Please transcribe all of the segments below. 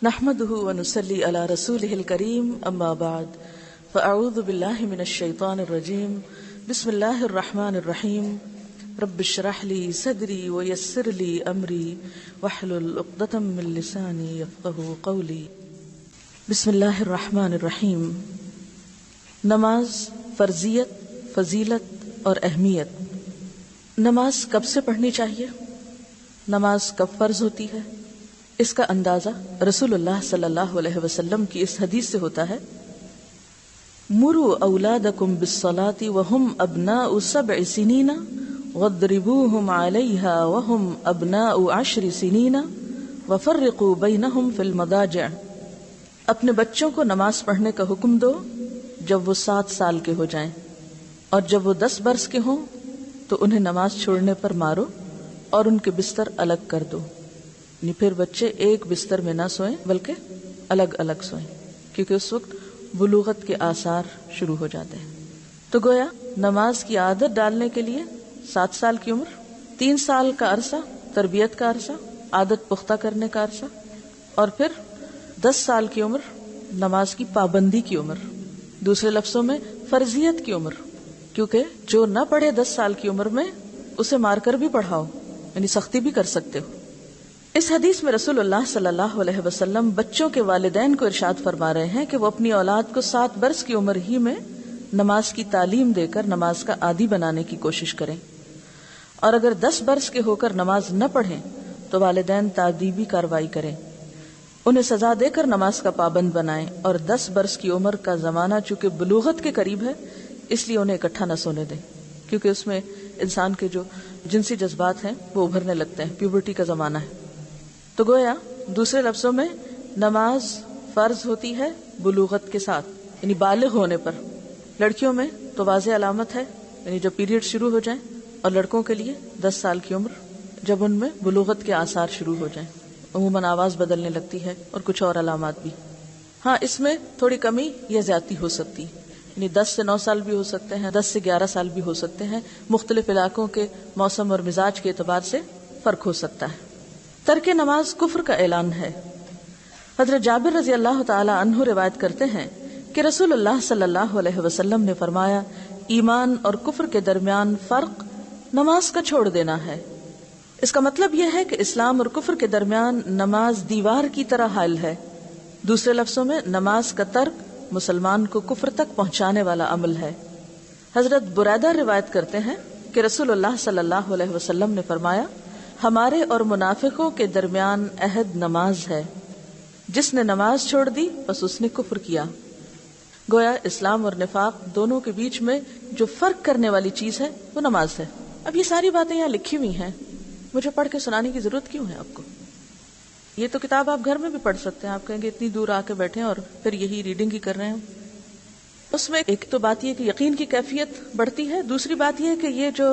نحمده ونصلي على رسوله الكريم اما بعد فاعوذ بالله من الشيطان الرجيم بسم الله الرحمن الرحيم رب اشرح لي صدري ويسر لي امري واحلل عقدة من لساني يفقهوا قولي. بسم الله الرحمن الرحيم. نماز، فرضیت، فضیلت اور اہمیت. نماز کب سے پڑھنی چاہیے؟ نماز کب فرض ہوتی ہے؟ اس کا اندازہ رسول اللہ صلی اللہ علیہ وسلم کی اس حدیث سے ہوتا ہے: مروا اولادکم بالصلاۃ وهم ابناء 7 سنین واضربوهم علیها وهم ابناء 10 سنین وفرقوا بینہم فی المضاجع. اپنے بچوں کو نماز پڑھنے کا حکم دو جب وہ 7 سال کے ہو جائیں، اور جب وہ 10 برس کے ہوں تو انہیں نماز چھوڑنے پر مارو اور ان کے بستر الگ کر دو. یعنی پھر بچے ایک بستر میں نہ سوئیں بلکہ الگ الگ سوئیں، کیونکہ اس وقت بلوغت کے آثار شروع ہو جاتے ہیں. تو گویا نماز کی عادت ڈالنے کے لیے 7 سال کی عمر، 3 سال کا عرصہ تربیت کا عرصہ، عادت پختہ کرنے کا عرصہ، اور پھر 10 سال کی عمر نماز کی پابندی کی عمر. دوسرے لفظوں میں فرضیت کی عمر، کیونکہ جو نہ پڑھے 10 سال کی عمر میں اسے مار کر بھی پڑھاؤ، یعنی سختی بھی کر سکتے ہو. اس حدیث میں رسول اللہ صلی اللہ علیہ وسلم بچوں کے والدین کو ارشاد فرما رہے ہیں کہ وہ اپنی اولاد کو 7 برس کی عمر ہی میں نماز کی تعلیم دے کر نماز کا عادی بنانے کی کوشش کریں، اور اگر 10 برس کے ہو کر نماز نہ پڑھیں تو والدین تادیبی کارروائی کریں، انہیں سزا دے کر نماز کا پابند بنائیں. اور 10 برس کی عمر کا زمانہ چونکہ بلوغت کے قریب ہے اس لیے انہیں اکٹھا نہ سونے دیں، کیونکہ اس میں انسان کے جو جنسی جذبات ہیں وہ ابھرنے لگتے ہیں، پیوبرٹی کا زمانہ ہے. تو گویا دوسرے لفظوں میں نماز فرض ہوتی ہے بلوغت کے ساتھ، یعنی بالغ ہونے پر. لڑکیوں میں تو واضح علامت ہے، یعنی جب پیریڈ شروع ہو جائیں، اور لڑکوں کے لیے 10 سال کی عمر جب ان میں بلوغت کے آثار شروع ہو جائیں. عموماً آواز بدلنے لگتی ہے اور کچھ اور علامات بھی. ہاں، اس میں تھوڑی کمی یا زیادتی ہو سکتی، یعنی 10 سے 9 سال بھی ہو سکتے ہیں، 10 سے 11 سال بھی ہو سکتے ہیں. مختلف علاقوں کے موسم اور مزاج کے اعتبار سے فرق ہو سکتا ہے. ترک نماز کفر کا اعلان ہے. حضرت جابر رضی اللہ تعالی عنہ روایت کرتے ہیں کہ رسول اللہ صلی اللہ علیہ وسلم نے فرمایا: ایمان اور کفر کے درمیان فرق نماز کا چھوڑ دینا ہے. اس کا مطلب یہ ہے کہ اسلام اور کفر کے درمیان نماز دیوار کی طرح حائل ہے. دوسرے لفظوں میں نماز کا ترک مسلمان کو کفر تک پہنچانے والا عمل ہے. حضرت بریدہ روایت کرتے ہیں کہ رسول اللہ صلی اللہ علیہ وسلم نے فرمایا: ہمارے اور منافقوں کے درمیان عہد نماز ہے، جس نے نماز چھوڑ دی بس اس نے کفر کیا. گویا اسلام اور نفاق دونوں کے بیچ میں جو فرق کرنے والی چیز ہے وہ نماز ہے. اب یہ ساری باتیں یہاں لکھی ہوئی ہیں، مجھے پڑھ کے سنانے کی ضرورت کیوں ہے آپ کو؟ یہ تو کتاب آپ گھر میں بھی پڑھ سکتے ہیں. آپ کہیں گے اتنی دور آ کے بیٹھے اور پھر یہی ریڈنگ ہی کر رہے ہیں. اس میں ایک تو بات یہ کہ یقین کی کیفیت بڑھتی ہے، دوسری بات یہ کہ یہ جو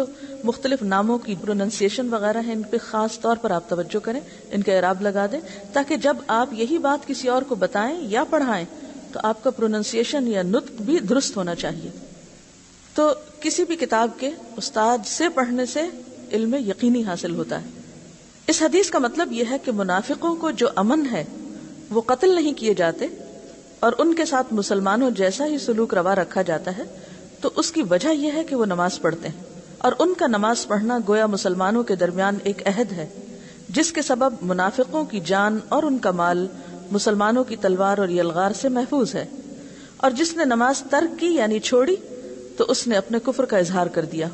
مختلف ناموں کی پروننسیشن وغیرہ ہیں ان پہ خاص طور پر آپ توجہ کریں، ان کا اعراب لگا دیں، تاکہ جب آپ یہی بات کسی اور کو بتائیں یا پڑھائیں تو آپ کا پروننسیشن یا نطق بھی درست ہونا چاہیے. تو کسی بھی کتاب کے استاد سے پڑھنے سے علم یقینی حاصل ہوتا ہے. اس حدیث کا مطلب یہ ہے کہ منافقوں کو جو امن ہے وہ قتل نہیں کیے جاتے اور ان کے ساتھ مسلمانوں جیسا ہی سلوک روا رکھا جاتا ہے. تو اس کی وجہ یہ ہے کہ وہ نماز پڑھتے ہیں، اور ان کا نماز پڑھنا گویا مسلمانوں کے درمیان ایک عہد ہے جس کے سبب منافقوں کی جان اور ان کا مال مسلمانوں کی تلوار اور یلغار سے محفوظ ہے. اور جس نے نماز ترک کی یعنی چھوڑی تو اس نے اپنے کفر کا اظہار کر دیا.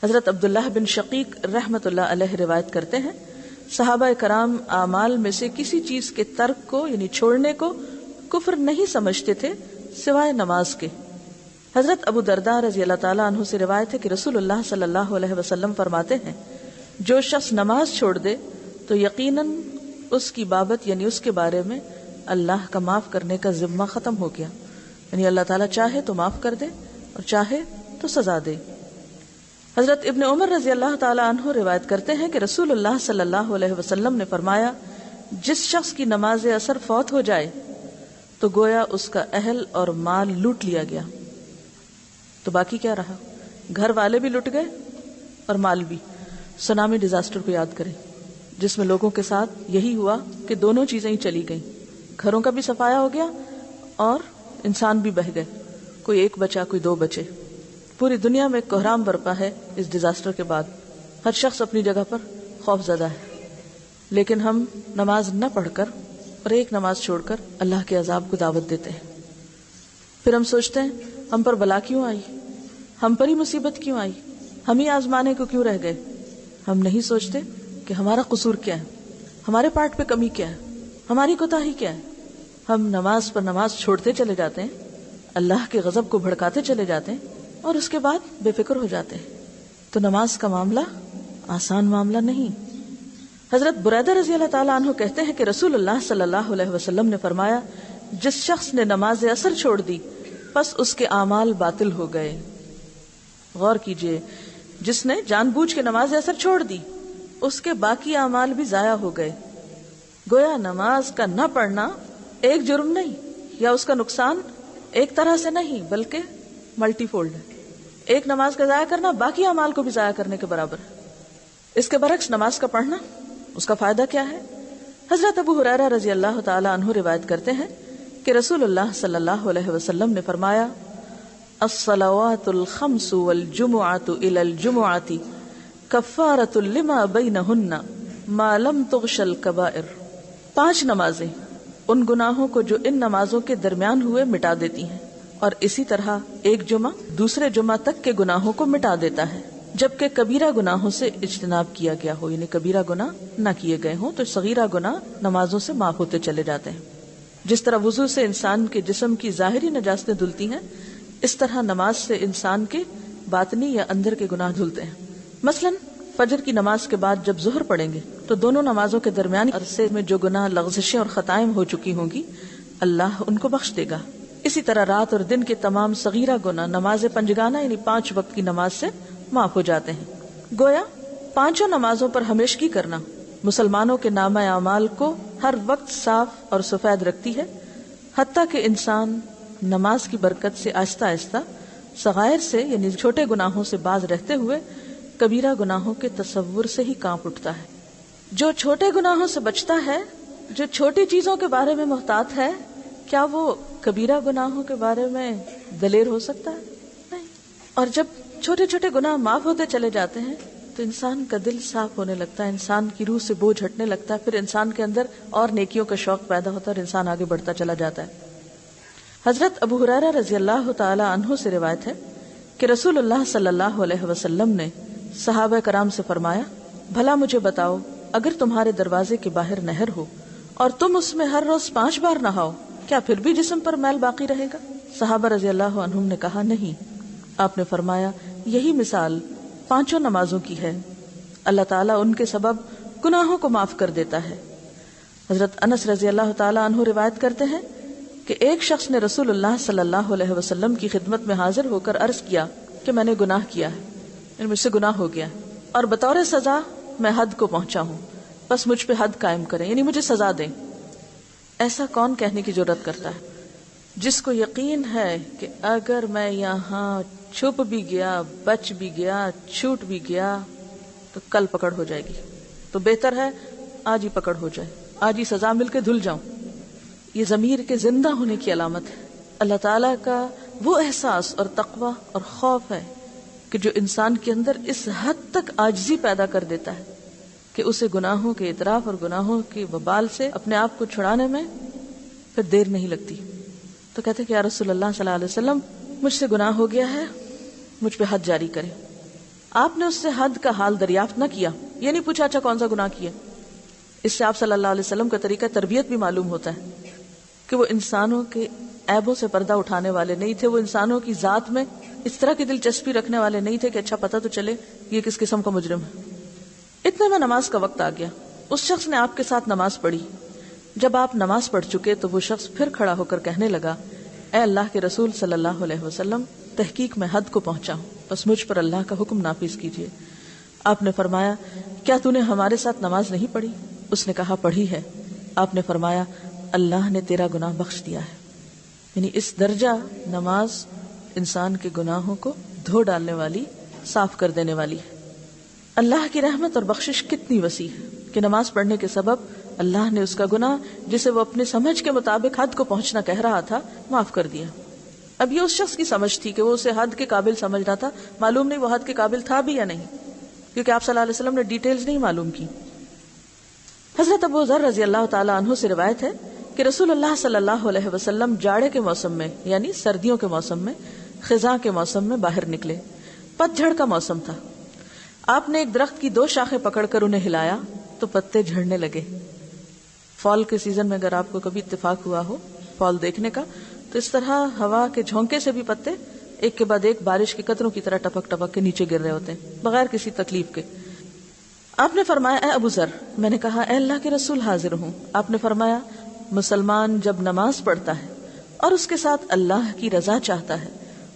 حضرت عبداللہ بن شقیق رحمت اللہ علیہ روایت کرتے ہیں صحابہ کرام اعمال میں سے کسی چیز کے ترک کو یعنی چھوڑنے کو کفر نہیں سمجھتے تھے سوائے نماز کے. حضرت ابو درداء رضی اللہ تعالیٰ عنہ سے روایت ہے کہ رسول اللہ صلی اللہ علیہ وسلم فرماتے ہیں: جو شخص نماز چھوڑ دے تو یقیناً اس کی بابت یعنی اس کے بارے میں اللہ کا معاف کرنے کا ذمہ ختم ہو گیا. یعنی اللہ تعالیٰ چاہے تو معاف کر دے اور چاہے تو سزا دے. حضرت ابن عمر رضی اللہ تعالیٰ عنہ روایت کرتے ہیں کہ رسول اللہ صلی اللہ علیہ وسلم نے فرمایا: جس شخص کی نماز عصر فوت ہو جائے تو گویا اس کا اہل اور مال لوٹ لیا گیا. تو باقی کیا رہا؟ گھر والے بھی لٹ گئے اور مال بھی. سونامی ڈیزاسٹر کو یاد کریں، جس میں لوگوں کے ساتھ یہی ہوا کہ دونوں چیزیں ہی چلی گئیں، گھروں کا بھی صفایا ہو گیا اور انسان بھی بہہ گئے، کوئی ایک بچا کوئی دو بچے. پوری دنیا میں ایک کوہرام برپا ہے اس ڈیزاسٹر کے بعد، ہر شخص اپنی جگہ پر خوف زدہ ہے. لیکن ہم نماز نہ پڑھ کر اور ایک نماز چھوڑ کر اللہ کے عذاب کو دعوت دیتے ہیں. پھر ہم سوچتے ہیں ہم پر بلا کیوں آئی، ہم پر ہی مصیبت کیوں آئی، ہم ہی آزمانے کو کیوں رہ گئے. ہم نہیں سوچتے کہ ہمارا قصور کیا ہے، ہمارے پارٹ پہ کمی کیا ہے، ہماری کوتاہی کیا ہے. ہم نماز پر نماز چھوڑتے چلے جاتے ہیں، اللہ کے غضب کو بھڑکاتے چلے جاتے ہیں اور اس کے بعد بے فکر ہو جاتے ہیں. تو نماز کا معاملہ آسان معاملہ نہیں. حضرت بریدہ رضی اللہ تعالیٰ عنہ کہتے ہیں کہ رسول اللہ صلی اللہ علیہ وسلم نے فرمایا، جس شخص نے نماز عصر چھوڑ دی پس اس کے اعمال باطل ہو گئے. غور کیجئے، جس نے جان بوجھ کے نماز عصر چھوڑ دی اس کے باقی اعمال بھی ضائع ہو گئے. گویا نماز کا نہ پڑھنا ایک جرم نہیں، یا اس کا نقصان ایک طرح سے نہیں بلکہ ملٹی فولڈ ہے. ایک نماز کا ضائع کرنا باقی اعمال کو بھی ضائع کرنے کے برابر ہے. اس کے برعکس نماز کا پڑھنا، اس کا فائدہ کیا ہے؟ حضرت ابو ہریرہ رضی اللہ تعالی عنہ روایت کرتے ہیں کہ رسول اللہ صلی اللہ علیہ وسلم نے فرمایا، الصلوات الخمس والجمعۃ الی الجمعۃ کفارۃ لما بینہن ما لم تغش الکبائر. 5 نمازیں ان گناہوں کو جو ان نمازوں کے درمیان ہوئے مٹا دیتی ہیں، اور اسی طرح ایک جمعہ دوسرے جمعہ تک کے گناہوں کو مٹا دیتا ہے، جبکہ کبیرہ گناہوں سے اجتناب کیا گیا ہو، یعنی کبیرہ گناہ نہ کیے گئے ہوں تو صغیرہ گناہ نمازوں سے معاف ہوتے چلے جاتے ہیں. جس طرح وضو سے انسان کے جسم کی ظاہری نجاستیں دھلتی ہیں، اس طرح نماز سے انسان کے باطنی یا اندر کے گناہ دھلتے ہیں. مثلا فجر کی نماز کے بعد جب ظہر پڑھیں گے تو دونوں نمازوں کے درمیانی عرصے میں جو گناہ لغزشیں اور خطائیں ہو چکی ہوں گی اللہ ان کو بخش دے گا. اسی طرح رات اور دن کے تمام صغیرہ گناہ نماز پنجگانہ یعنی 5 وقت کی نماز سے معاف ہو جاتے ہیں. گویا 5 نمازوں پر ہمیشگی کرنا مسلمانوں کے نامہ اعمال کو ہر وقت صاف اور سفید رکھتی ہے، حتیٰ کہ انسان نماز کی برکت سے آہستہ آہستہ صغائر سے یعنی چھوٹے گناہوں سے باز رہتے ہوئے کبیرہ گناہوں کے تصور سے ہی کانپ اٹھتا ہے. جو چھوٹے گناہوں سے بچتا ہے، جو چھوٹی چیزوں کے بارے میں محتاط ہے، کیا وہ کبیرہ گناہوں کے بارے میں دلیر ہو سکتا ہے؟ نہیں. اور جب چھوٹے چھوٹے گناہ معاف ہوتے چلے جاتے ہیں تو انسان کا دل صاف ہونے لگتا ہے، انسان کی روح سے بوجھ ہٹنے لگتا ہے، پھر انسان کے اندر اور نیکیوں کا شوق پیدا ہوتا ہے اور انسان آگے بڑھتا چلا جاتا ہے. حضرت ابو ہریرہ رضی اللہ تعالی عنہ سے روایت ہے کہ رسول اللہ صلی اللہ علیہ وسلم نے صحابہ کرام سے فرمایا، بھلا مجھے بتاؤ، اگر تمہارے دروازے کے باہر نہر ہو اور تم اس میں ہر روز 5 بار نہاؤ، کیا پھر بھی جسم پر میل باقی رہے گا؟ صحابہ رضی اللہ عنہم نے کہا، نہیں. آپ نے فرمایا، یہی مثال 5 نمازوں کی ہے، اللہ تعالیٰ ان کے سبب گناہوں کو معاف کر دیتا ہے. حضرت انس رضی اللہ تعالیٰ عنہ روایت کرتے ہیں کہ ایک شخص نے رسول اللہ صلی اللہ علیہ وسلم کی خدمت میں حاضر ہو کر عرض کیا کہ میں نے گناہ کیا ہے، یعنی مجھ سے گناہ ہو گیا ہے، اور بطور سزا میں حد کو پہنچا ہوں، بس مجھ پہ حد قائم کریں، یعنی مجھے سزا دیں. ایسا کون کہنے کی جرات کرتا ہے جس کو یقین ہے کہ اگر میں یہاں چھپ بھی گیا، بچ بھی گیا، چھوٹ بھی گیا تو کل پکڑ ہو جائے گی، تو بہتر ہے آج ہی پکڑ ہو جائے، آج ہی سزا مل کے دھل جاؤں. یہ ضمیر کے زندہ ہونے کی علامت ہے. اللہ تعالیٰ کا وہ احساس اور تقوی اور خوف ہے کہ جو انسان کے اندر اس حد تک عاجزی پیدا کر دیتا ہے کہ اسے گناہوں کے اعتراف اور گناہوں کے وبال سے اپنے آپ کو چھڑانے میں پھر دیر نہیں لگتی. تو کہتے کہ یا رسول اللہ صلی اللہ علیہ وسلم، مجھ سے گناہ ہو گیا ہے، مجھ پہ حد جاری کرے. آپ نے اس سے حد کا حال دریافت نہ کیا، یہ نہیں پوچھا اچھا کون سا گناہ کیا. اس سے آپ صلی اللہ علیہ وسلم کا طریقہ تربیت بھی معلوم ہوتا ہے کہ وہ انسانوں کے عیبوں سے پردہ اٹھانے والے نہیں تھے، وہ انسانوں کی ذات میں اس طرح کی دلچسپی رکھنے والے نہیں تھے کہ اچھا پتہ تو چلے یہ کس قسم کا مجرم ہے. اتنے میں نماز کا وقت آ گیا. اس شخص نے آپ کے ساتھ نماز پڑھی. جب آپ نماز پڑھ چکے تو وہ شخص پھر کھڑا ہو کر کہنے لگا، اے اللہ کے رسول صلی اللہ علیہ وسلم، تحقیق میں حد کو پہنچا ہوں، بس مجھ پر اللہ کا حکم نافذ کیجیے. آپ نے فرمایا، کیا تو نے ہمارے ساتھ نماز نہیں پڑھی؟ اس نے کہا، پڑھی ہے. آپ نے فرمایا، اللہ نے تیرا گناہ بخش دیا ہے. یعنی اس درجہ نماز انسان کے گناہوں کو دھو ڈالنے والی، صاف کر دینے والی ہے. اللہ کی رحمت اور بخشش کتنی وسیع ہے. کہ نماز پڑھنے کے سبب اللہ نے اس کا گناہ جسے وہ اپنے سمجھ کے مطابق حد کو پہنچنا کہہ رہا تھا معاف کر دیا. اب یہ اس شخص کی سمجھ تھی کہ وہ اسے حد کے قابل سمجھ رہا تھا، معلوم نہیں وہ حد کے قابل تھا بھی یا نہیں، کیونکہ آپ صلی اللہ علیہ وسلم نے ڈیٹیلز نہیں معلوم کی. حضرت ابو ذر رضی اللہ تعالی عنہ سے روایت ہے کہ رسول اللہ صلی اللہ علیہ وسلم جاڑے کے موسم میں یعنی سردیوں کے موسم میں، خزاں کے موسم میں باہر نکلے. پت جھڑ کا موسم تھا. آپ نے ایک درخت کی 2 شاخیں پکڑ کر انہیں ہلایا تو پتے جھڑنے لگے. فال کے سیزن میں اگر آپ کو کبھی اتفاق ہوا ہو فال دیکھنے کا تو اس طرح ہوا کے جھونکے سے بھی پتے ایک کے بعد ایک بارش کے قطروں کی طرح ٹپک ٹپک کے نیچے گر رہے ہوتے ہیں بغیر کسی تکلیف کے. آپ نے فرمایا اے ابو ذر. میں نے کہا اے اللہ کے رسول حاضر ہوں. آپ نے فرمایا مسلمان جب نماز پڑھتا ہے اور اس کے ساتھ اللہ کی رضا چاہتا ہے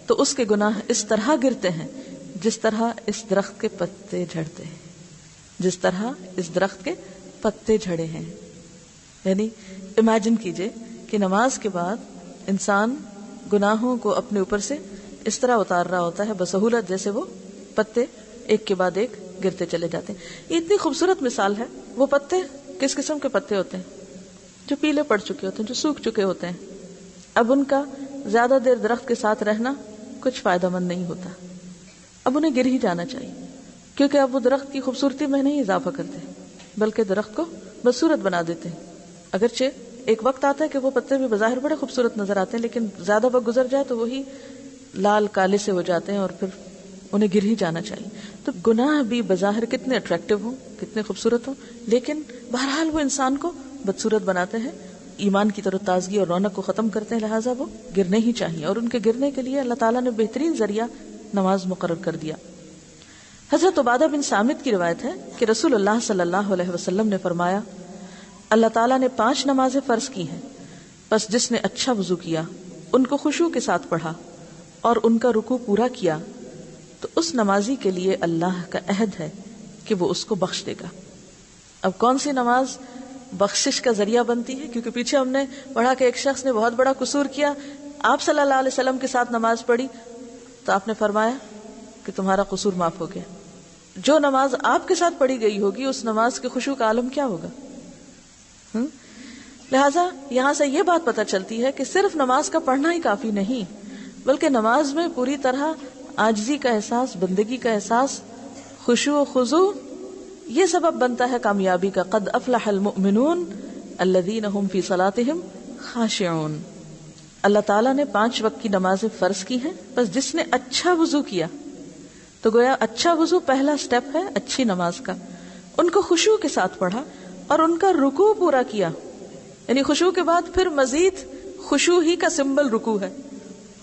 تو اس کے گناہ اس طرح گرتے ہیں جس طرح اس درخت کے پتے جھڑتے ہیں. جس طرح اس درخت کے پتے جھڑے ہیں. یعنی امیجن کیجئے کہ نماز کے بعد انسان گناہوں کو اپنے اوپر سے اس طرح اتار رہا ہوتا ہے بسہولت جیسے وہ پتے ایک کے بعد ایک گرتے چلے جاتے ہیں. یہ اتنی خوبصورت مثال ہے. وہ پتے کس قسم کے پتے ہوتے ہیں؟ جو پیلے پڑ چکے ہوتے ہیں، جو سوکھ چکے ہوتے ہیں. اب ان کا زیادہ دیر درخت کے ساتھ رہنا کچھ فائدہ مند نہیں ہوتا. اب انہیں گر ہی جانا چاہیے، کیونکہ اب وہ درخت کی خوبصورتی میں نہیں اضافہ کرتے بلکہ درخت کو بدصورت بنا دیتے ہیں. اگرچہ ایک وقت آتا ہے کہ وہ پتے بھی بظاہر بڑے خوبصورت نظر آتے ہیں، لیکن زیادہ وقت گزر جائے تو وہی لال کالے سے ہو جاتے ہیں اور پھر انہیں گر ہی جانا چاہیے. تو گناہ بھی بظاہر کتنے اٹریکٹیو ہوں، کتنے خوبصورت ہوں، لیکن بہرحال وہ انسان کو بدصورت بناتے ہیں، ایمان کی طرف تازگی اور رونق کو ختم کرتے ہیں. لہٰذا وہ گرنے ہی چاہیے، اور ان کے گرنے کے لیے اللہ تعالیٰ نے بہترین ذریعہ نماز مقرر کر دیا. حضرت عبادہ بن صامت کی روایت ہے کہ رسول اللہ صلی اللہ علیہ وسلم نے فرمایا اللہ تعالیٰ نے 5 نمازیں فرض کی ہیں، بس جس نے اچھا وضو کیا، ان کو خشوع کے ساتھ پڑھا اور ان کا رکوع پورا کیا تو اس نمازی کے لیے اللہ کا عہد ہے کہ وہ اس کو بخش دے گا. اب کون سی نماز بخشش کا ذریعہ بنتی ہے؟ کیونکہ پیچھے ہم نے پڑھا کہ ایک شخص نے بہت بڑا قصور کیا، آپ صلی اللہ علیہ وسلم کے ساتھ نماز پڑھی تو آپ نے فرمایا کہ تمہارا قصور معاف ہو گیا. جو نماز آپ کے ساتھ پڑھی گئی ہوگی اس نماز کے خشوع کا عالم کیا ہوگا؟ لہٰذا یہاں سے یہ بات پتہ چلتی ہے کہ صرف نماز کا پڑھنا ہی کافی نہیں، بلکہ نماز میں پوری طرح عاجزی کا احساس، بندگی کا احساس، خشوع و خضوع یہ سبب بنتا ہے کامیابی کا. قد افلح المؤمنون الذین هم فی صلاتهم خاشعون. اللہ تعالیٰ نے 5 وقت کی نمازیں فرض کی ہیں، بس جس نے اچھا وضو کیا تو گویا اچھا وضو پہلا سٹیپ ہے اچھی نماز کا. ان کو خشوع کے ساتھ پڑھا اور ان کا رکوع پورا کیا. یعنی خشوع کے بعد پھر مزید خشوع ہی کا سمبل رکوع ہے.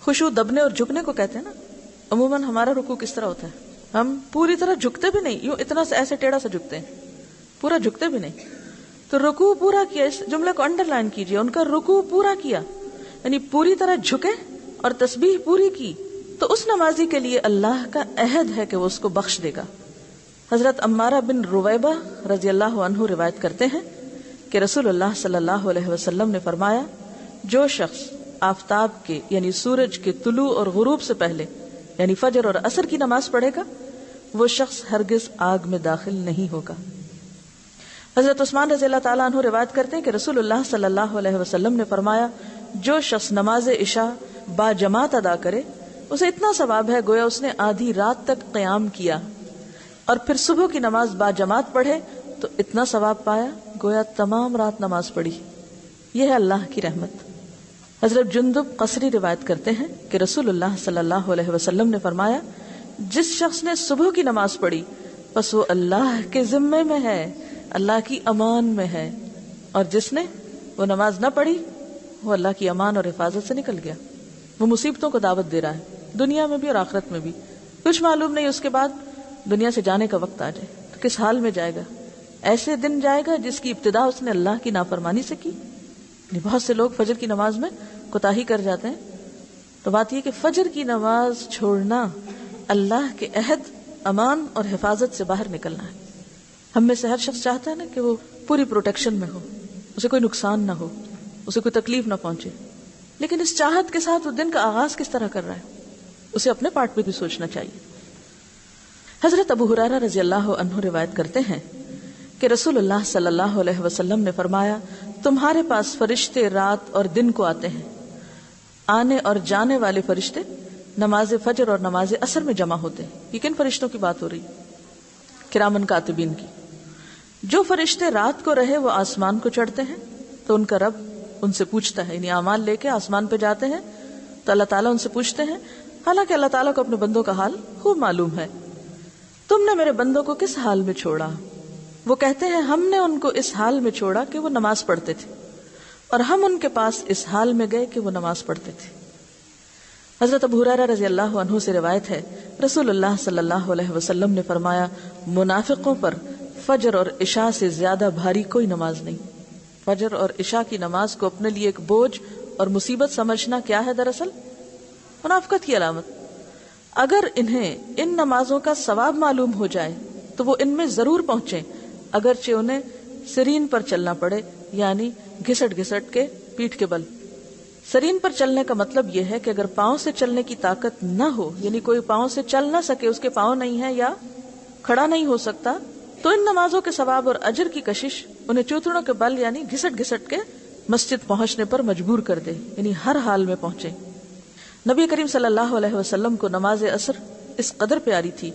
خشوع دبنے اور جھکنے کو کہتے ہیں نا. عموماً ہمارا رکوع کس طرح ہوتا ہے؟ ہم پوری طرح جھکتے بھی نہیں، یوں اتنا ایسے ٹیڑھا سا جھکتے ہیں، پورا جھکتے بھی نہیں. تو رکوع پورا کیا، اس جملے کو انڈر لائن کیجئے، ان کا رکوع پورا کیا یعنی پوری طرح جھکے اور تسبیح پوری کی تو اس نمازی کے لیے اللہ کا عہد ہے کہ وہ اس کو بخش دے گا. حضرت عمارہ بن رویبہ رضی اللہ عنہ روایت کرتے ہیں کہ رسول اللہ صلی اللہ علیہ وسلم نے فرمایا جو شخص آفتاب کے یعنی سورج کے طلوع اور غروب سے پہلے یعنی فجر اور عصر کی نماز پڑھے گا وہ شخص ہرگز آگ میں داخل نہیں ہوگا. حضرت عثمان رضی اللہ تعالیٰ عنہ روایت کرتے ہیں کہ رسول اللہ صلی اللہ علیہ وسلم نے فرمایا جو شخص نماز عشاء با جماعت ادا کرے اسے اتنا ثواب ہے گویا اس نے آدھی رات تک قیام کیا، اور پھر صبح کی نماز با جماعت پڑھے تو اتنا ثواب پایا گویا تمام رات نماز پڑھی. یہ ہے اللہ کی رحمت. حضرت جندب قصری روایت کرتے ہیں کہ رسول اللہ صلی اللہ علیہ وسلم نے فرمایا جس شخص نے صبح کی نماز پڑھی بس وہ اللہ کے ذمے میں ہے، اللہ کی امان میں ہے، اور جس نے وہ نماز نہ پڑھی وہ اللہ کی امان اور حفاظت سے نکل گیا. وہ مصیبتوں کو دعوت دے رہا ہے دنیا میں بھی اور آخرت میں بھی. کچھ معلوم نہیں اس کے بعد دنیا سے جانے کا وقت آ جائے تو کس حال میں جائے گا. ایسے دن جائے گا جس کی ابتدا اس نے اللہ کی نافرمانی سے کی. بہت سے لوگ فجر کی نماز میں کوتاہی کر جاتے ہیں. تو بات یہ کہ فجر کی نماز چھوڑنا اللہ کے عہد، امان اور حفاظت سے باہر نکلنا ہے. ہم میں سے ہر شخص چاہتا ہے نا کہ وہ پوری پروٹیکشن میں ہو، اسے کوئی نقصان نہ ہو، اسے کوئی تکلیف نہ پہنچے. لیکن اس چاہت کے ساتھ وہ دن کا آغاز کس طرح کر رہا ہے اسے اپنے پارٹ پہ بھی سوچنا چاہیے. حضرت ابو ہریرہ رضی اللہ عنہ روایت کرتے ہیں کہ رسول اللہ صلی اللہ علیہ وسلم نے فرمایا تمہارے پاس فرشتے رات اور دن کو آتے ہیں، آنے اور جانے والے فرشتے نماز فجر اور نماز عصر میں جمع ہوتے ہیں۔ یہ کن فرشتوں کی بات ہو رہی؟ کرامن کاتبین کی۔ جو فرشتے رات کو رہے وہ آسمان کو چڑھتے ہیں تو ان کا رب ان سے پوچھتا ہے، یعنی اعمال لے کے آسمان پہ جاتے ہیں تو اللہ تعالیٰ ان سے پوچھتے ہیں، حالانکہ اللہ تعالیٰ کو اپنے بندوں کا حال خوب معلوم ہے، تم نے میرے بندوں کو کس حال میں چھوڑا؟ وہ کہتے ہیں ہم نے ان کو اس حال میں چھوڑا کہ وہ نماز پڑھتے تھے، اور ہم ان کے پاس اس حال میں گئے کہ وہ نماز پڑھتے تھے۔ حضرت ابو ہریرہ رضی اللہ عنہ سے روایت ہے، رسول اللہ صلی اللہ علیہ وسلم نے فرمایا منافقوں پر فجر اور عشاء سے زیادہ بھاری کوئی نماز نہیں۔ فجر اور عشاء کی نماز کو اپنے لیے ایک بوجھ اور مصیبت سمجھنا کیا ہے؟ دراصل منافقت کی علامت۔ اگر انہیں ان نمازوں کا ثواب معلوم ہو جائے تو وہ ان میں ضرور پہنچیں، اگرچہ انہیں سرین پر چلنا پڑے، یعنی گھسٹ گھسٹ کے پیٹھ کے بل۔ سرین پر چلنے کا مطلب یہ ہے کہ اگر پاؤں سے چلنے کی طاقت نہ ہو، یعنی کوئی پاؤں سے چل نہ سکے، اس کے پاؤں نہیں ہے یا کھڑا نہیں ہو سکتا، تو ان نمازوں کے ثواب اور اجر کی کشش انہیں چوتڑوں کے بل یعنی گھسٹ گھسٹ کے مسجد پہنچنے پر مجبور کر دے، یعنی ہر حال میں پہنچے۔ نبی کریم صلی اللہ علیہ وسلم کو نماز عصر اس قدر پیاری تھی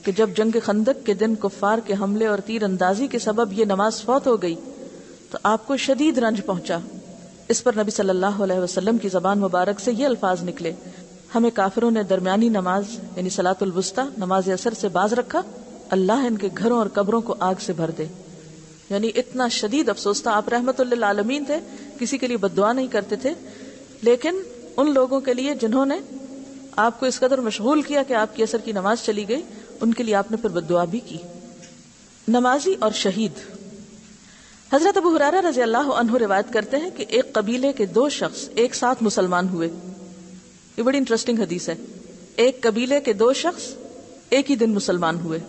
کہ جب جنگ خندق کے دن کفار کے حملے اور تیر اندازی کے سبب یہ نماز فوت ہو گئی تو آپ کو شدید رنج پہنچا۔ اس پر نبی صلی اللہ علیہ وسلم کی زبان مبارک سے یہ الفاظ نکلے، ہمیں کافروں نے درمیانی نماز یعنی صلاۃ الوسطی نماز عصر سے باز رکھا، اللہ ان کے گھروں اور قبروں کو آگ سے بھر دے۔ یعنی اتنا شدید افسوس تھا۔ آپ رحمت للعالمین تھے، کسی کے لیے بد دعا نہیں کرتے تھے، لیکن ان لوگوں کے لیے جنہوں نے آپ کو اس قدر مشغول کیا کہ آپ کی عصر کی نماز چلی گئی، ان کے لیے آپ نے پھر بد دعا بھی کی۔ نمازی اور شہید۔ حضرت ابو ہریرہ رضی اللہ عنہ روایت کرتے ہیں کہ ایک قبیلے کے 2 شخص ایک ساتھ مسلمان ہوئے۔ یہ بڑی انٹرسٹنگ حدیث ہے۔ ایک قبیلے کے 2 شخص ایک ہی دن مسلمان ہوئے،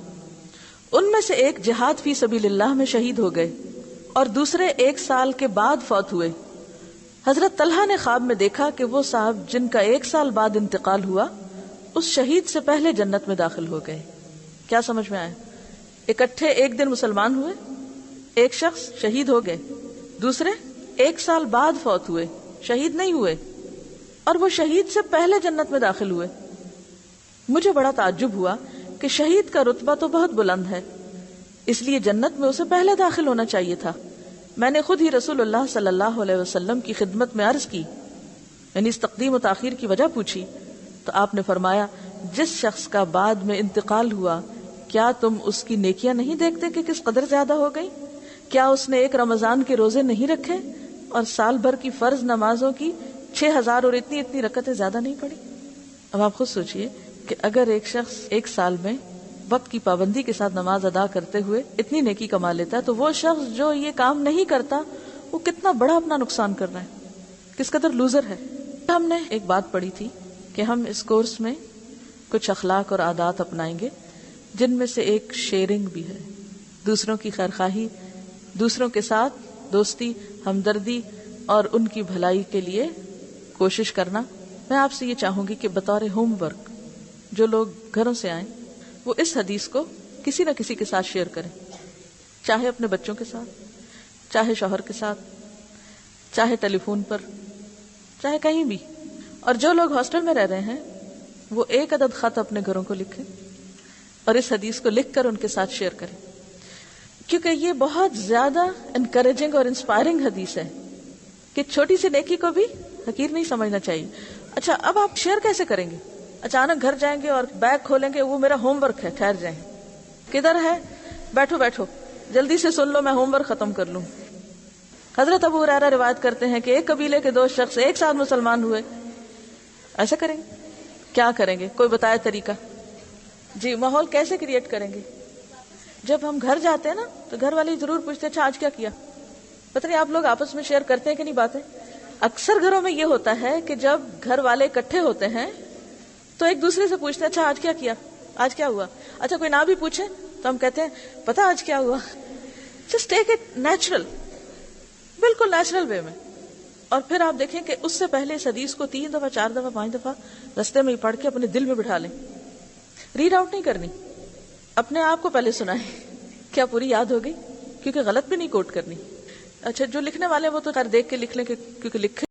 ان میں سے ایک جہاد فی سبیل اللہ میں شہید ہو گئے اور دوسرے 1 سال کے بعد فوت ہوئے۔ حضرت طلحہ نے خواب میں دیکھا کہ وہ صاحب جن کا 1 سال بعد انتقال ہوا اس شہید سے پہلے جنت میں داخل ہو گئے۔ کیا سمجھ میں آیا؟ اکٹھے ایک دن مسلمان ہوئے، ایک شخص شہید ہو گئے، دوسرے 1 سال بعد فوت ہوئے، شہید نہیں ہوئے، اور وہ شہید سے پہلے جنت میں داخل ہوئے۔ مجھے بڑا تعجب ہوا کہ شہید کا رتبہ تو بہت بلند ہے، اس لیے جنت میں اسے پہلے داخل ہونا چاہیے تھا۔ میں نے خود ہی رسول اللہ صلی اللہ علیہ وسلم کی خدمت میں عرض کی، یعنی اس تقدیم و تاخیر کی وجہ پوچھی، تو آپ نے فرمایا جس شخص کا بعد میں انتقال ہوا کیا تم اس کی نیکیاں نہیں دیکھتے کہ کس قدر زیادہ ہو گئی؟ کیا اس نے 1 رمضان کے روزے نہیں رکھے اور سال بھر کی فرض نمازوں کی 6000 اور اتنی رکعتیں زیادہ نہیں پڑھی؟ اب آپ خود سوچئے کہ اگر ایک شخص 1 سال میں وقت کی پابندی کے ساتھ نماز ادا کرتے ہوئے اتنی نیکی کما لیتا ہے تو وہ شخص جو یہ کام نہیں کرتا وہ کتنا بڑا اپنا نقصان کر رہا ہے، کس قدر لوزر ہے۔ ہم نے ایک بات پڑھی تھی کہ ہم اس کورس میں کچھ اخلاق اور عادات اپنائیں گے جن میں سے ایک شیئرنگ بھی ہے، دوسروں کی خیرخواہی، دوسروں کے ساتھ دوستی، ہمدردی اور ان کی بھلائی کے لیے کوشش کرنا۔ میں آپ سے یہ چاہوں گی کہ بطور ہوم ورک جو لوگ گھروں سے آئیں وہ اس حدیث کو کسی نہ کسی کے ساتھ شیئر کریں، چاہے اپنے بچوں کے ساتھ، چاہے شوہر کے ساتھ، چاہے ٹیلی فون پر، چاہے کہیں بھی۔ اور جو لوگ ہاسٹل میں رہ رہے ہیں وہ 1 عدد خط اپنے گھروں کو لکھیں اور اس حدیث کو لکھ کر ان کے ساتھ شیئر کریں، کیونکہ یہ بہت زیادہ انکریجنگ اور انسپائرنگ حدیث ہے کہ چھوٹی سی نیکی کو بھی حقیر نہیں سمجھنا چاہیے۔ اچھا، اب آپ شیئر کیسے کریں گے؟ اچانک گھر جائیں گے اور بیگ کھولیں گے، وہ میرا ہوم ورک ہے، ٹھہر جائیں، کدھر ہے؟ بیٹھو جلدی سے سن لو، میں ہوم ورک ختم کر لوں۔ حضرت ابو ہریرہ روایت کرتے ہیں کہ ایک قبیلے کے 2 شخص ایک ساتھ مسلمان ہوئے۔ ایسا کریں گے؟ کیا کریں گے؟ کوئی بتائے طریقہ؟ جی، ماحول کیسے کریٹ کریں گے؟ جب ہم گھر جاتے ہیں نا تو گھر والے ضرور پوچھتے ہیں اچھا آج کیا کیا؟ پتہ نہیں آپ لوگ آپس میں شیئر کرتے ہیں کہ نہیں باتیں؟ اکثر گھروں میں یہ ہوتا ہے کہ جب گھر والے اکٹھے ہوتے ہیں تو ایک دوسرے سے پوچھتے ہیں اچھا آج کیا کیا، آج کیا ہوا۔ اچھا کوئی نہ بھی پوچھے تو ہم کہتے ہیں پتہ آج کیا ہوا۔ جسٹ ٹیک اٹ نیچرل، بالکل نیچرل وے میں۔ اور پھر آپ دیکھیں کہ اس سے پہلے اس حدیث کو 3 دفعہ 4 دفعہ 5 دفعہ رستے میں ہی پڑھ کے اپنے دل میں بٹھا لیں، ریڈ آؤٹ نہیں کرنی، اپنے آپ کو پہلے سنائیں۔ کیا پوری یاد ہو گئی؟ کیونکہ غلط بھی نہیں کوٹ کرنی. اچھا جو لکھنے والے ہیں وہ تو خیر دیکھ کے لکھ لیں کہ کیونکہ لکھے